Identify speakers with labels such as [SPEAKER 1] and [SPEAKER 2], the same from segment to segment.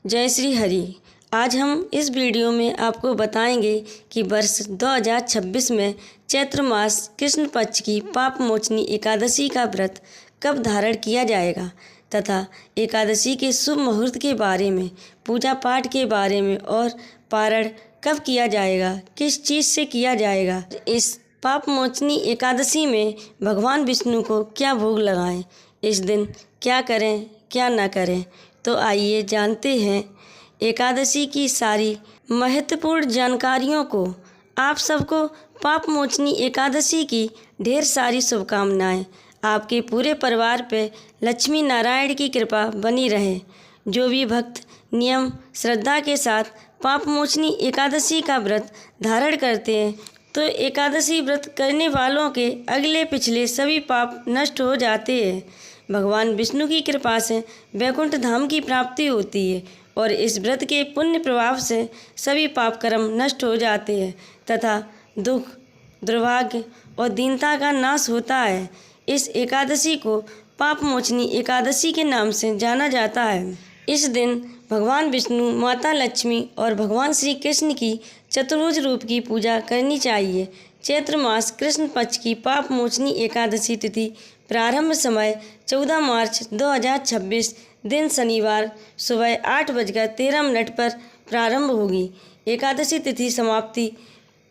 [SPEAKER 1] जय श्री हरि। आज हम इस वीडियो में आपको बताएंगे कि वर्ष 2026 में चैत्र मास कृष्ण पक्ष की पाप मोचनी एकादशी का व्रत कब धारण किया जाएगा तथा एकादशी के शुभ मुहूर्त के बारे में, पूजा पाठ के बारे में और पारण कब किया जाएगा, किस चीज़ से किया जाएगा। इस पाप मोचनी एकादशी में भगवान विष्णु को क्या भोग लगाएं, इस दिन क्या करें क्या न करें, तो आइए जानते हैं एकादशी की सारी महत्वपूर्ण जानकारियों को। आप सबको पाप मोचनी एकादशी की ढेर सारी शुभकामनाएं। आपके पूरे परिवार पे लक्ष्मी नारायण की कृपा बनी रहे। जो भी भक्त नियम श्रद्धा के साथ पाप मोचनी एकादशी का व्रत धारण करते हैं तो एकादशी व्रत करने वालों के अगले पिछले सभी पाप नष्ट हो जाते हैं। भगवान विष्णु की कृपा से वैकुंठ धाम की प्राप्ति होती है और इस व्रत के पुण्य प्रभाव से सभी पाप कर्म नष्ट हो जाते हैं तथा दुख, दुर्भाग्य और दीनता का नाश होता है। इस एकादशी को पाप मोचनी एकादशी के नाम से जाना जाता है। इस दिन भगवान विष्णु, माता लक्ष्मी और भगवान श्री कृष्ण की चतुर्भुज रूप की पूजा करनी चाहिए। चैत्र मास कृष्ण पक्ष की पाप मोचनी एकादशी तिथि प्रारंभ समय 14 मार्च 2026 दिन शनिवार सुबह 8:13 पर प्रारंभ होगी। एकादशी तिथि समाप्ति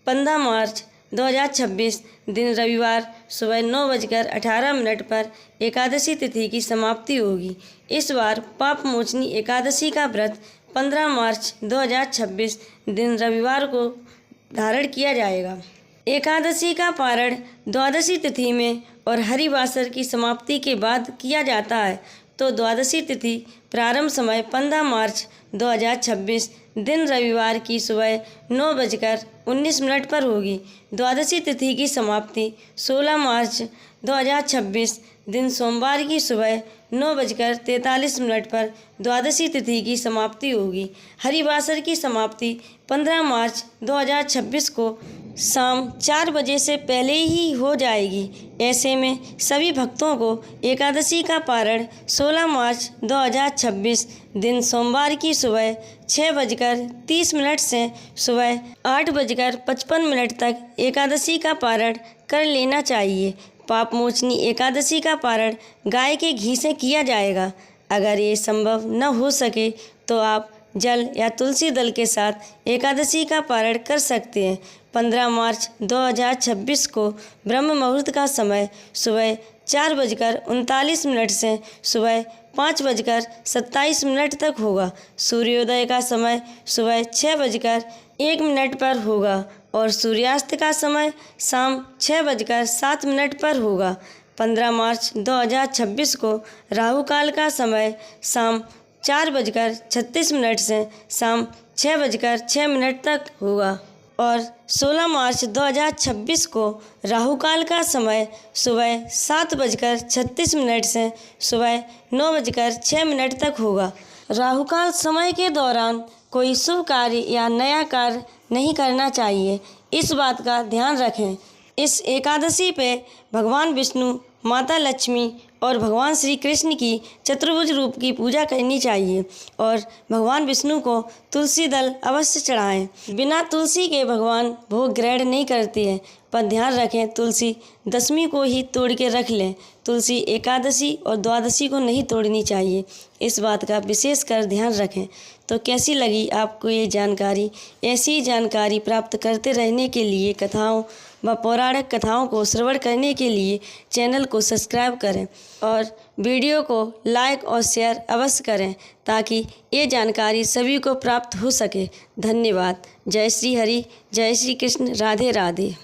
[SPEAKER 1] 15 मार्च 2026 दिन रविवार सुबह 9:18 पर एकादशी तिथि की समाप्ति होगी। इस बार पाप मोचनी एकादशी का व्रत 15 मार्च 2026 दिन रविवार को धारण किया जाएगा। एकादशी का पारण द्वादशी तिथि में और हरिवासर की समाप्ति के बाद किया जाता है, तो द्वादशी तिथि प्रारंभ समय 15 मार्च 2026 दिन रविवार की सुबह 9:19 पर होगी। द्वादशी तिथि की समाप्ति 16 मार्च 2026 दिन सोमवार की सुबह 9:43 पर द्वादशी तिथि की समाप्ति होगी। हरिवासर की समाप्ति 15 मार्च 2026 को शाम 4 बजे से पहले ही हो जाएगी। ऐसे में सभी भक्तों को एकादशी का पारण 16 मार्च 2026 दिन सोमवार की सुबह 6:30 से सुबह 8:55 तक एकादशी का पारण कर लेना चाहिए। पाप मोचनी एकादशी का पारण गाय के घी से किया जाएगा। अगर ये संभव न हो सके तो आप जल या तुलसी दल के साथ एकादशी का पारण कर सकते हैं। 15 मार्च 2026 को ब्रह्म मुहूर्त का समय सुबह 4:39 से सुबह 5:27 तक होगा। सूर्योदय का समय सुबह 6:01 पर होगा और सूर्यास्त का समय शाम 6:07 पर होगा। 15 मार्च 2026 को राहु काल का समय शाम 4:36 से शाम 6:06 तक होगा और 16 मार्च 2026 को राहु काल का समय सुबह 7:36 से सुबह 9:06 तक होगा। राहु काल समय के दौरान कोई शुभ कार्य या नया कार्य नहीं करना चाहिए, इस बात का ध्यान रखें। इस एकादशी पे भगवान विष्णु, माता लक्ष्मी और भगवान श्री कृष्ण की चतुर्भुज रूप की पूजा करनी चाहिए और भगवान विष्णु को तुलसी दल अवश्य चढ़ाएं। बिना तुलसी के भगवान भोग ग्रहण नहीं करते हैं, पर ध्यान रखें तुलसी दशमी को ही तोड़ के रख लें। तुलसी एकादशी और द्वादशी को नहीं तोड़नी चाहिए, इस बात का विशेष कर ध्यान रखें। तो कैसी लगी आपको ये जानकारी? ऐसी जानकारी प्राप्त करते रहने के लिए, कथाओं व पौराणिक कथाओं को श्रवण करने के लिए चैनल को सब्सक्राइब करें और वीडियो को लाइक और शेयर अवश्य करें ताकि ये जानकारी सभी को प्राप्त हो सके। धन्यवाद। जय श्री हरि, जय श्री कृष्ण, राधे राधे।